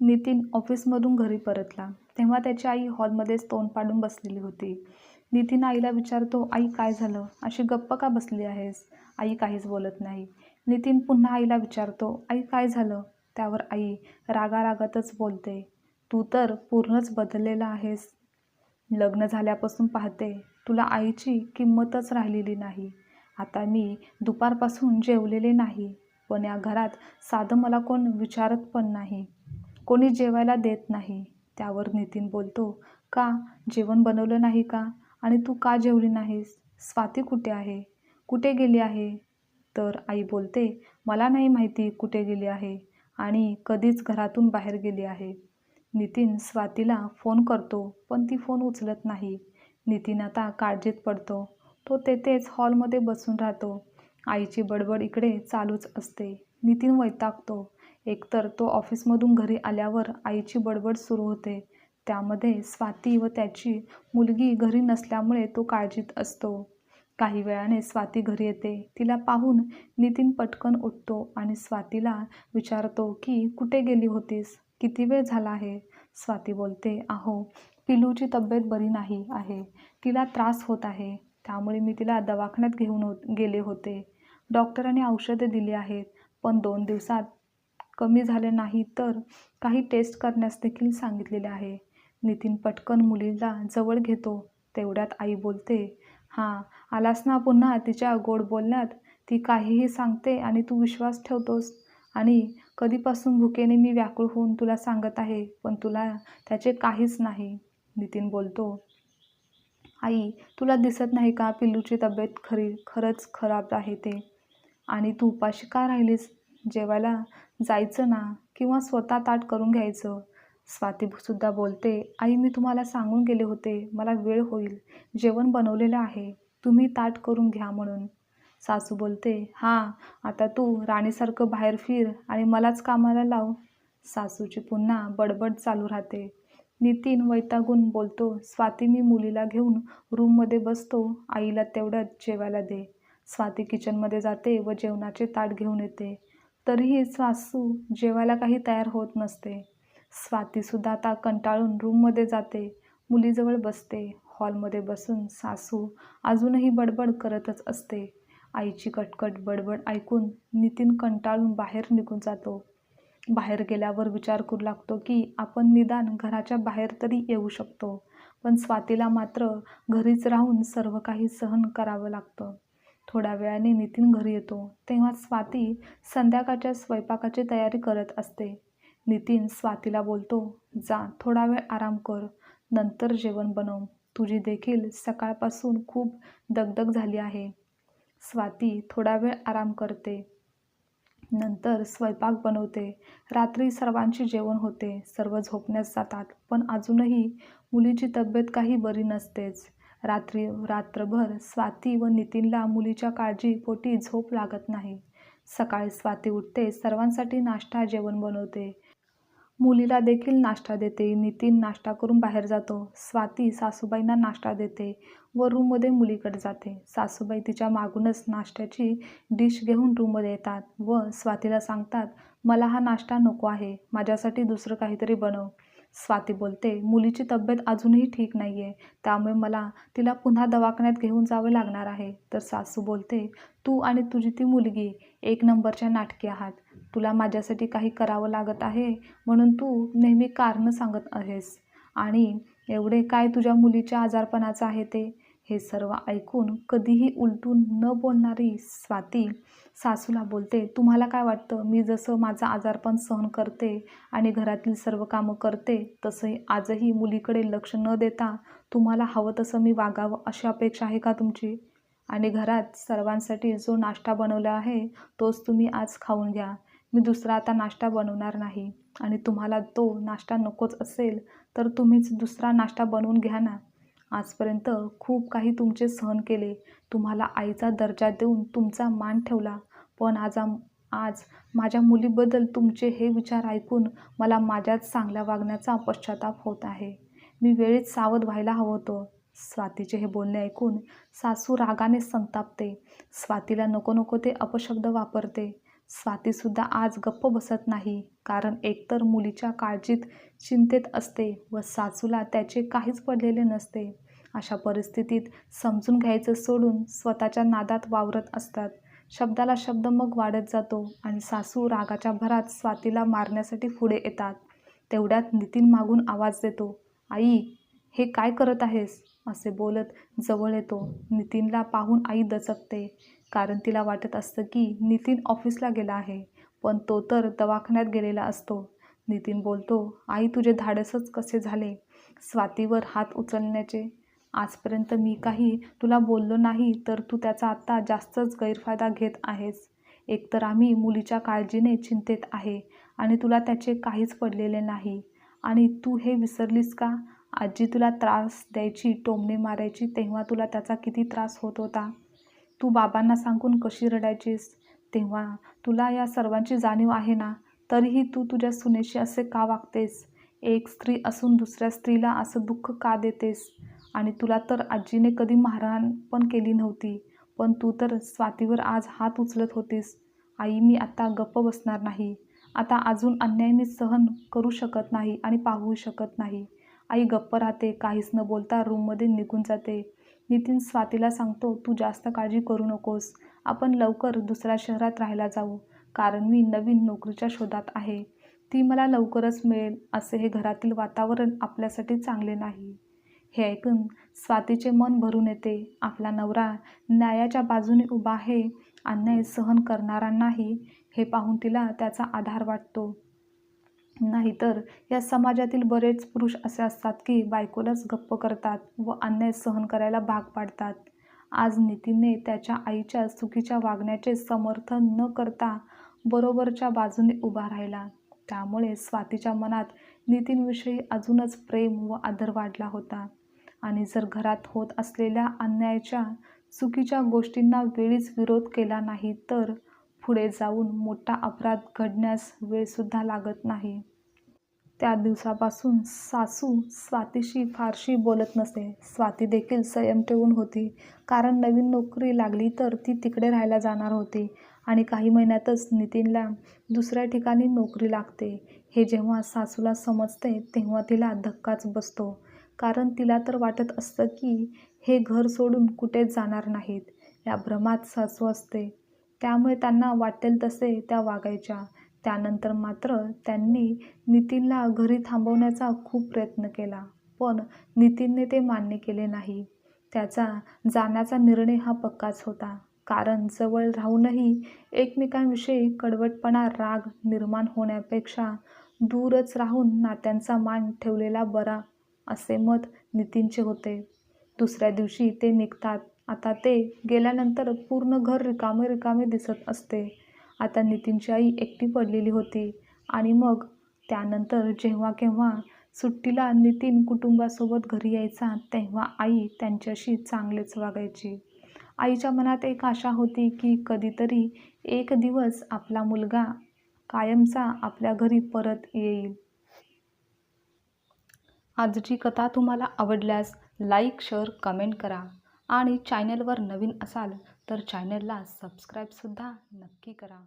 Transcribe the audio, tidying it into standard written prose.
नितीन ऑफिसमधून घरी परतला तेव्हा त्याची आई हॉलमध्येच तोंड पाडून बसलेली होती. नितीन आईला विचारतो, आई काय झालं? अशी गप्प का बसली आहेस? आई काहीच बोलत नाही. नितीन पुन्हा आईला विचारतो, आई काय झालं? त्यावर आई रागारागातच बोलते, तू तर पूर्णच बदललेला आहेस. लग्न झाल्यापासून पाहते तुला आईची किंमतच राहिलेली नाही. आता मी दुपारपासून जेवलेले नाही, पण या घरात साधं मला कोण विचारत पण नाही. कोणी जेवायला देत नाही. त्यावर नितीन बोलतो, का जेवण बनवलं नाही का? आणि तू का जेवली नाहीस? स्वाती कुठे आहे? कुठे गेली आहे? तर आई बोलते, मला नाही माहिती कुठे गेली आहे आणि कधीच घरातून बाहेर गेली आहे. नितीन स्वातीला फोन करतो, पण ती फोन उचलत नाही. नितीन आता काळजीत पडतो. तो तेथेच हॉलमध्ये बसून राहतो. आईची बडबड इकडे चालूच असते. नितीन वैतागतो. एकतर तो ऑफिसमधून घरी आल्यावर आईची बडबड सुरू होते. त्यामध्ये स्वाती व त्याची मुलगी घरी नसल्यामुळे तो काळजीत असतो. काही वेळाने स्वाती घरी येते. तिला पाहून नितीन पटकन उठतो आणि स्वातीला विचारतो की कुठे गेली होतीस? किती वेळ झाला आहे? स्वाती बोलते, अहो पिलूची तब्येत बरी नाही आहे. तिला त्रास होत आहे. त्यामुळे मी तिला दवाखान्यात घेऊन गेले होते. डॉक्टरांनी औषधे दिली आहेत, पण 2 दिवसात कमी झाले नाही तर काही टेस्ट करण्यास देखील सांगितलेले आहे. नितीन पटकन मुलीला जवळ घेतो. तेवढ्यात आई बोलते, हां आलास ना पुन्हा तिच्या गोड बोलण्यात. ती काहीही सांगते आणि तू विश्वास ठेवतोस. आणि कधीपासून भुकेने मी व्याकुळ होऊन तुला सांगत आहे, पण तुला त्याचे काहीच नाही. नितीन बोलतो, आई तुला दिसत नाही का पिल्लूची तब्येत खरंच खराब आहे ते. आणि तू उपाशी का राहिलीस? जेवायला जायचं ना, किंवा स्वतः ताट करून घ्यायचं. स्वाती सुद्धा बोलते, आई मी तुम्हाला सांगून गेले होते मला वेळ होईल, जेवण बनवलेलं आहे, तुम्ही ताट करून घ्या म्हणून. सासू बोलते, हां आता तू राणीसारखं बाहेर फिर आणि मलाच कामाला लाव. सासूची पुन्हा बडबड चालू राहते. नितीन वैतागून बोलतो, स्वाती मी मुलीला घेऊन रूममध्ये बसतो, आईला तेवढ्यात जेवायला दे. स्वाती किचनमध्ये जाते व जेवणाचे ताट घेऊन येते. तरीही सासू जेवायला काही तयार होत नसते. स्वातीसुद्धा आता कंटाळून रूममध्ये जाते. मुलीजवळ बसते. हॉलमध्ये बसून सासू अजूनही बडबड करतच असते. आईची कटकट बडबड ऐकून नितीन कंटाळून बाहेर निघून जातो. बाहेर गेल्यावर विचार करू लागतो की आपण निदान घराच्या बाहेर तरी येऊ शकतो. पण स्वातीला मात्र घरीच राहून सर्व काही सहन करावं लागतं. थोड्या वेळाने नितीन घरी येतो. तेव्हा स्वाती संध्याकाळच्या स्वयंपाकाची तयारी करत असते. नितीन स्वातीला बोलतो, जा थोडा वेळ आराम कर, नंतर जेवण बनव. तुझी देखील सकाळपासून खूप दगदग झाली आहे. स्वाती थोडा वेळ आराम करते. नंतर स्वयंपाक बनवते. रात्री सर्वांचे जेवण होते. सर्व झोपण्यास जातात. पण अजूनही मुलीची तब्येत काही बरी नसतेच. रात्रभर स्वाती व नितीनला मुलीच्या काळजीपोटी झोप लागत नाही. सकाळी स्वाती उठते, सर्वांसाठी नाश्ता जेवण बनवते. मुलीला देखील नाश्ता देते. नितीन नाश्ता करून बाहेर जातो. स्वाती सासूबाईंना नाश्ता देते व रूममध्ये मुलीकडे जाते. सासूबाई तिच्या मागूनच नाश्त्याची डिश घेऊन रूममध्ये येतात व स्वातीला सांगतात, मला हा नाश्ता नको आहे, माझ्यासाठी दुसरं काहीतरी बनव. स्वाती बोलते, मुलीची तब्येत अजूनही ठीक नाही आहे, त्यामुळे मला तिला पुन्हा दवाखान्यात घेऊन जावे लागणार आहे. तर सासू बोलते, तू आणि तुझी ती मुलगी 1 नंबरच्या नाटकी आहात. तुला माझ्यासाठी काही करावं लागत आहे म्हणून तू नेहमी कारणं सांगत आहेस. आणि एवढे काय तुझ्या मुलीच्या आजारपणाचं आहे ते? हे सर्व ऐकून कधीही उलटून न बोलणारी स्वाती सासूला बोलते, तुम्हाला काय वाटतं मी जसं माझं आजारपण सहन करते आणि घरातील सर्व कामं करते, तसंही आजही मुलीकडे लक्ष न देता तुम्हाला हवं तसं मी वागावं अशी अपेक्षा आहे का तुमची? आणि घरात सर्वांसाठी जो नाश्ता बनवला आहे तोच तुम्ही आज खाऊन घ्या. मी दुसरा आता नाश्ता बनवणार नाही. आणि तुम्हाला तो नाश्ता नकोच असेल तर तुम्हीच दुसरा नाश्ता बनवून घ्या ना. आजपर्यंत खूप काही तुमचे सहन केले. तुम्हाला आईचा दर्जा देऊन तुमचा मान ठेवला. पण आज माझ्या मुलीबद्दल तुमचे हे विचार ऐकून मला माझ्याच चांगल्या वागण्याचा पश्चाताप होत आहे. मी वेळीच सावध व्हायला हवं होतं. स्वातीचे हे बोलणे ऐकून सासू रागाने संतापते. स्वातीला नको नको ते अपशब्द वापरते. स्वातीसुद्धा आज गप्प बसत नाही, कारण एकतर मुलीच्या काळजीत चिंतेत असते व सासूला त्याचे काहीच पडलेले नसते. अशा परिस्थितीत समजून घ्यायचं सोडून स्वतःच्या नादात वावरत असतात. शब्दाला शब्द मग वाढत जातो आणि सासू रागाच्या भरात स्वातीला मारण्यासाठी पुढे येतात. तेवढ्यात नितीन मागून आवाज देतो, "आई, हे काय करत आहेस?" असे बोलत जवळ येतो. नितीनला पाहून आई दचकते, कारण तिला वाटत असतं की नितीन ऑफिसला गेला आहे, पण तो तर दवाखान्यात गेलेला असतो. नितीन बोलतो, "आई, तुझे धाडसच कसे झाले स्वातीवर हात उचलण्याचे? आजपर्यंत मी काही तुला बोललो नाही, तर तू त्याचा आत्ता जास्तच गैरफायदा घेत आहेस. एकतर आम्ही मुलीच्या काळजीने चिंतेत आहे आणि तुला त्याचे काहीच पडलेले नाही. आणि तू हे विसरलीस का? आजी तुला त्रास द्यायची, टोमणे मारायची, तेव्हा तुला त्याचा किती त्रास होत होता. तू बाबांना सांगून कशी रडायचीस, तेव्हा तुला या सर्वांची जाणीव आहे ना? तरीही तू तुझ्या सुनेशी असे का वागतेस? एक स्त्री असून दुसऱ्या स्त्रीला असं दुःख का देतेस? आणि तुला तर आजीने कधी मारहाण पण केली नव्हती, पण तू तर स्वातीवर आज हात उचलत होतीस." "आई, मी आता गप्प बसणार नाही. आता अजून अन्याय मी सहन करू शकत नाही आणि पाहू शकत नाही." आई गप्प राहते, काहीच न बोलता रूममध्ये निघून जाते. नितीन स्वातीला सांगतो, "तू जास्त काळजी करू नकोस. आपण लवकर दुसऱ्या शहरात राहायला जाऊ, कारण मी नवीन नोकरीच्या शोधात आहे. ती मला लवकरच मिळेल. असे हे घरातील वातावरण आपल्यासाठी चांगले नाही." हे ऐकून स्वातीचे मन भरून येते. आपला नवरा न्यायाच्या बाजूने उभा आहे, अन्याय सहन करणारा नाही, हे पाहून तिला त्याचा आधार वाटतो. नाहीतर या समाजातील बरेच पुरुष असे असतात की बायकोलाच गप्प करतात व अन्याय सहन करायला भाग पाडतात. आज नितीनने त्याच्या आईच्या चुकीच्या वागण्याचे समर्थन न करता बरोबरच्या बाजूने उभा राहिला. त्यामुळे स्वातीच्या मनात नितीनविषयी अजूनच प्रेम व आदर वाढला होता. आणि जर घरात होत असलेल्या अन्यायाच्या, चुकीच्या गोष्टींना वेळीच विरोध केला नाही, तर पुढे जाऊन मोठा अपराध घडण्यास वेळसुद्धा लागत नाही. त्या दिवसापासून सासू स्वातीशी फारशी बोलत नसे. स्वाती देखील संयम ठेवून होती, कारण नवीन नोकरी लागली तर ती तिकडे राहायला जाणार होती आणि काही महिन्यातच नितीनला दुसऱ्या ठिकाणी नोकरी लागते. हे जेव्हा सासूला समजते तेव्हा तिला धक्काच बसतो, कारण तिला तर वाटत असतं की हे घर सोडून कुठेच जाणार नाहीत. या भ्रमात सासू असते, त्यामुळे त्यांना वाटेल तसे त्या वागायच्या. त्यानंतर मात्र त्यांनी नितीनला घरी थांबवण्याचा खूप प्रयत्न केला, पण नितीनने ते मान्य केले नाही. त्याचा जाण्याचा निर्णय हा पक्काच होता, कारण जवळ राहूनही एकमेकांविषयी कडवटपणा, राग निर्माण होण्यापेक्षा दूरच राहून नात्यांचा मान ठेवलेला बरा, असे मत नितीनचे होते. दुसऱ्या दिवशी ते निघतात. आता ते गेल्यानंतर पूर्ण घर रिकामे रिकामे दिसत असते. आता नितीनची आई एकटी पडलेली होती. आणि मग त्यानंतर जेव्हा केव्हा सुट्टीला नितीन कुटुंबासोबत घरी यायचा, तेव्हा आई त्यांच्याशी चांगलेच वागायची. आईच्या मनात एक आशा होती की कधीतरी एक दिवस आपला मुलगा कायमचा आपल्या घरी परत येईल. आजची कथा तुम्हाला आवडल्यास लाईक, शेअर, कमेंट करा आणि चॅनलवर नवीन असाल तर चॅनलला सबस्क्राईबसुद्धा नक्की करा.